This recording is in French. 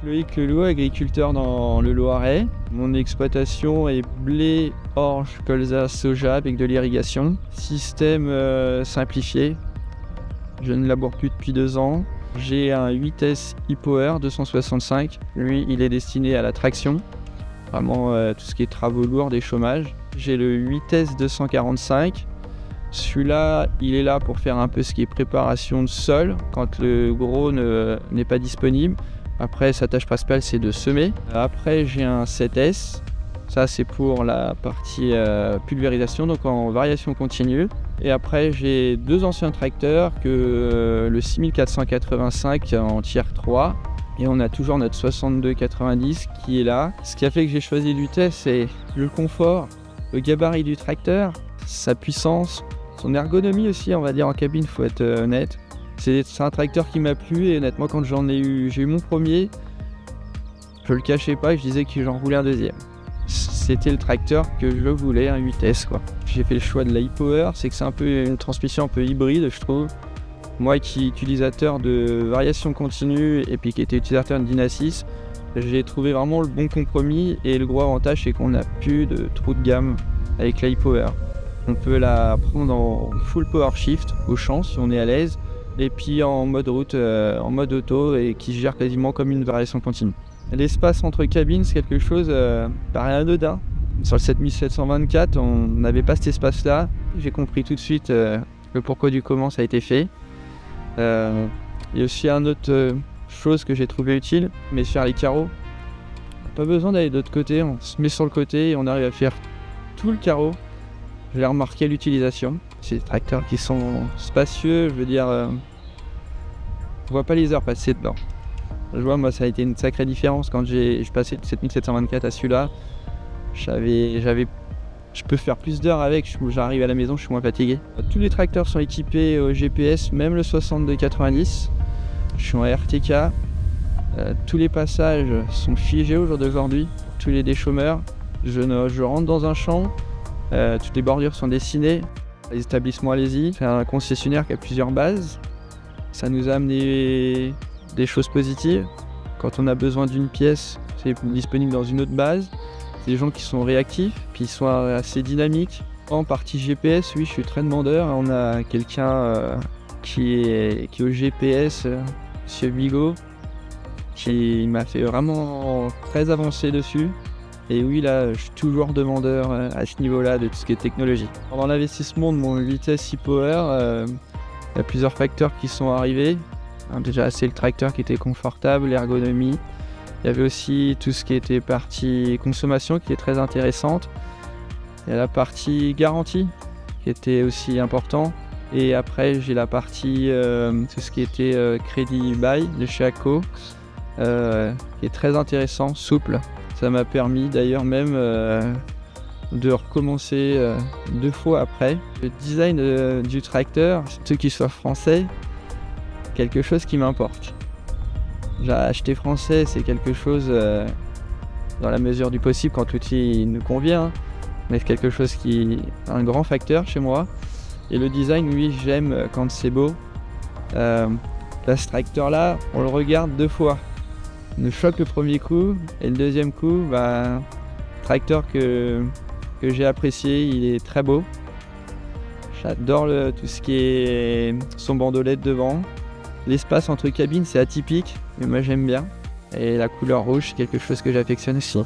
Loïc Leloup, agriculteur dans le Loiret. Mon exploitation est blé, orge, colza, soja avec de l'irrigation. Système simplifié. Je ne laboure plus depuis 2 ans. J'ai un 8S e-Power 265. Lui, il est destiné à la traction. Vraiment tout ce qui est travaux lourds, des chômages. J'ai le 8S 245. Celui-là, il est là pour faire un peu ce qui est préparation de sol quand le gros n'est pas disponible. Après, sa tâche principale, c'est de semer. Après, j'ai un 7S. Ça, c'est pour la partie pulvérisation, donc en variation continue. Et après, j'ai 2 anciens tracteurs, le 6485 en tier 3. Et on a toujours notre 6290 qui est là. Ce qui a fait que j'ai choisi le 8S, c'est le confort, le gabarit du tracteur, sa puissance, son ergonomie aussi, on va dire en cabine, faut être honnête. C'est un tracteur qui m'a plu et honnêtement quand j'ai eu mon premier, je le cachais pas, je disais que j'en voulais un deuxième. C'était le tracteur que je voulais, un 8S quoi. J'ai fait le choix de la e-Power, c'est que c'est un peu une transmission un peu hybride je trouve. Moi qui suis utilisateur de variation continue et puis qui était utilisateur de Dynasys, j'ai trouvé vraiment le bon compromis et le gros avantage c'est qu'on n'a plus de trou de gamme avec la e-Power. On peut la prendre en full power shift au champ si on est à l'aise et puis en mode route, en mode auto et qui se gère quasiment comme une variation continue. L'espace entre cabines c'est quelque chose paraît anodin. Sur le 7724 on n'avait pas cet espace là. J'ai compris tout de suite le pourquoi du comment ça a été fait. Il y a aussi une autre chose que j'ai trouvé utile, mais sur les carreaux. Pas besoin d'aller de l'autre côté, on se met sur le côté et on arrive à faire tout le carreau. J'ai remarqué l'utilisation. C'est des tracteurs qui sont spacieux, je veux dire, on voit pas les heures passer dedans. Je vois, moi, ça a été une sacrée différence quand je passais de 7724 à celui-là. Je peux faire plus d'heures avec, j'arrive à la maison, je suis moins fatigué. Tous les tracteurs sont équipés au GPS, même le 6290. Je suis en RTK. Tous les passages sont figés au jour d'aujourd'hui. Tous les déchômeurs. Je rentre dans un champ. Toutes les bordures sont dessinées. Les établissements, allez-y. C'est un concessionnaire qui a plusieurs bases. Ça nous a amené des choses positives. Quand on a besoin d'une pièce, c'est disponible dans une autre base. C'est des gens qui sont réactifs, puis ils sont assez dynamiques. En partie GPS, oui, je suis très demandeur. On a quelqu'un qui est au GPS, Monsieur Bigot, qui m'a fait vraiment très avancer dessus. Et oui, là, je suis toujours demandeur à ce niveau-là de tout ce qui est technologie. Pendant l'investissement de mon 8S e-Power, il y a plusieurs facteurs qui sont arrivés. Déjà, c'est le tracteur qui était confortable, l'ergonomie. Il y avait aussi tout ce qui était partie consommation qui est très intéressante. Il y a la partie garantie qui était aussi important. Et après, j'ai la partie tout ce qui était crédit bail de chez ACO qui est très intéressant, souple. Ça m'a permis d'ailleurs même de recommencer 2 fois après. Le design du tracteur, surtout qu'il soit français, quelque chose qui m'importe. J'ai acheté français, c'est quelque chose dans la mesure du possible quand l'outil nous convient, mais c'est quelque chose qui est un grand facteur chez moi. Et le design, oui, j'aime quand c'est beau. Là, ce tracteur-là, on le regarde 2 fois. On nous choque le premier coup, et le deuxième coup, tracteur que j'ai apprécié, il est très beau. J'adore tout ce qui est son bandeau LED devant. L'espace entre cabines, c'est atypique, mais moi j'aime bien. Et la couleur rouge, c'est quelque chose que j'affectionne aussi.